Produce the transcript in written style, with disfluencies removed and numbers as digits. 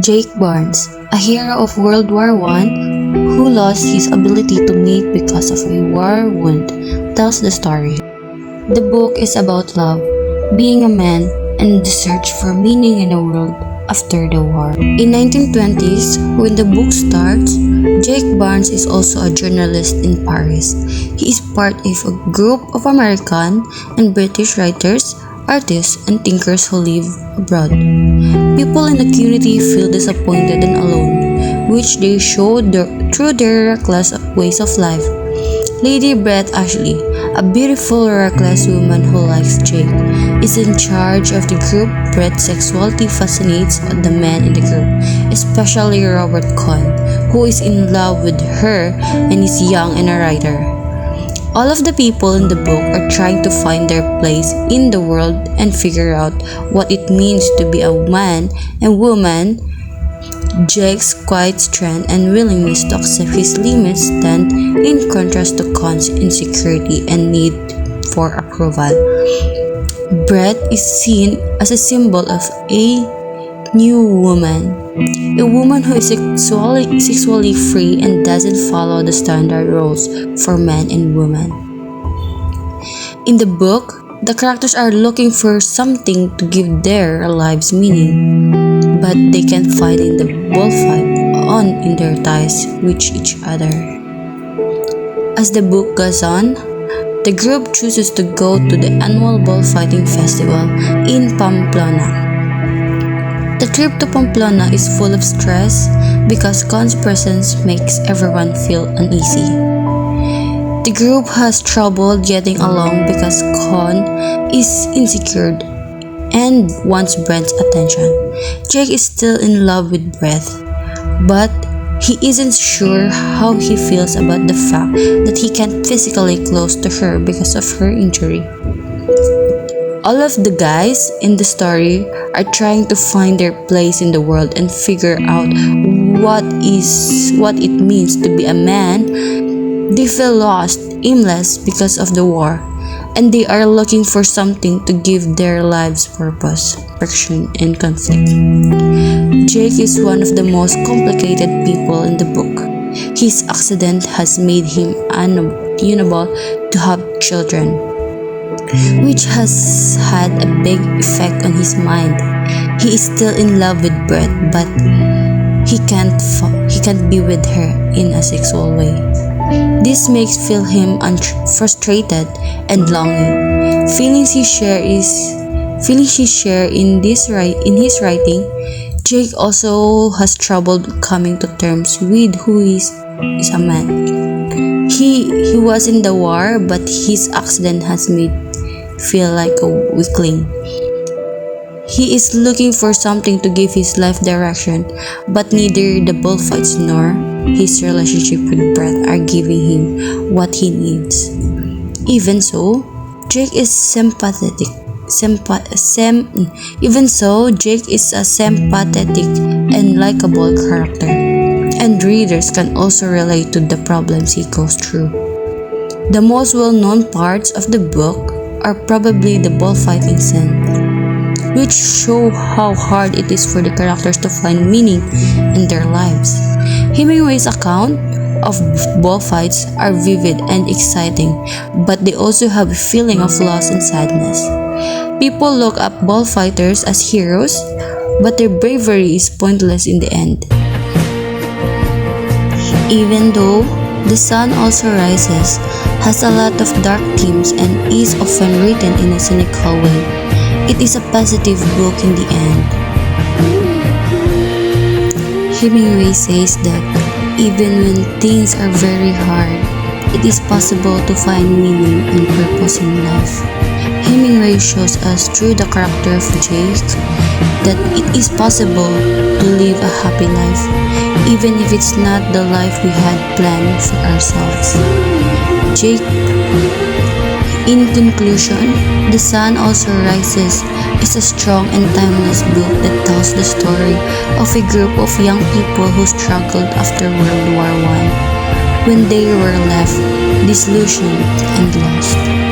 Jake Barnes, a hero of World War I who lost his ability to mate because of a war wound, tells the story. The book is about love, being a man, and the search for meaning in the world after the war. In 1920s, when the book starts, Jake Barnes is also a journalist in Paris. He is part of a group of American and British writers, artists, and thinkers who live abroad. People in the community feel disappointed and alone, which they show through their reckless ways of life. Lady Brett Ashley, a beautiful, reckless woman who likes Jake, is in charge of the group. Brett's sexuality fascinates the men in the group, especially Robert Cohn, who is in love with her and is young and a writer. All of the people in the book are trying to find their place in the world and figure out what it means to be a man and woman. Jake's quiet strength and willingness to accept his limits stand in contrast to Con's insecurity and need for approval. Brett is seen as a symbol of a new woman, a woman who is sexually free and doesn't follow the standard roles for men and women. In the book, the characters are looking for something to give their lives meaning, but they can't find in the bullfight in their ties with each other. As the book goes on, the group chooses to go to the annual bullfighting festival in Pamplona. The trip to Pamplona is full of stress because Con's presence makes everyone feel uneasy. The group has trouble getting along because Con is insecure and wants Brett's attention. Jake is still in love with Brett, but he isn't sure how he feels about the fact that he can't physically close to her because of her injury. All of the guys in the story are trying to find their place in the world and figure out what it means to be a man. They feel lost, aimless because of the war, and they are looking for something to give their lives purpose, friction, and conflict. Jake is one of the most complicated people in the book. His accident has made him unable to have children, which has had a big effect on his mind. He is still in love with Brett, but he can't be with her in a sexual way. This makes him frustrated and longing. Feelings he share in his writing. Jake also has trouble coming to terms with who is a man. He was in the war, but his accident has made feel like a weakling. He is looking for something to give his life direction, but neither the bullfights nor his relationship with Brett are giving him what he needs. Even so, Jake is a sympathetic and likable character, and readers can also relate to the problems he goes through. The most well-known parts of the book are probably the bullfighting scene, which show how hard it is for the characters to find meaning in their lives. Hemingway's account of bullfights are vivid and exciting, but they also have a feeling of loss and sadness. People look up bullfighters as heroes, but their bravery is pointless in the end. Even though The Sun Also Rises has a lot of dark themes and is often written in a cynical way, it is a positive book in the end. Hemingway says that even when things are very hard, it is possible to find meaning and purpose in life. Hemingway shows us through the character of Jake that it is possible to live a happy life, even if it's not the life we had planned for ourselves. Jake. In conclusion, The Sun Also Rises is a strong and timeless book that tells the story of a group of young people who struggled after World War I, when they were left disillusioned and lost.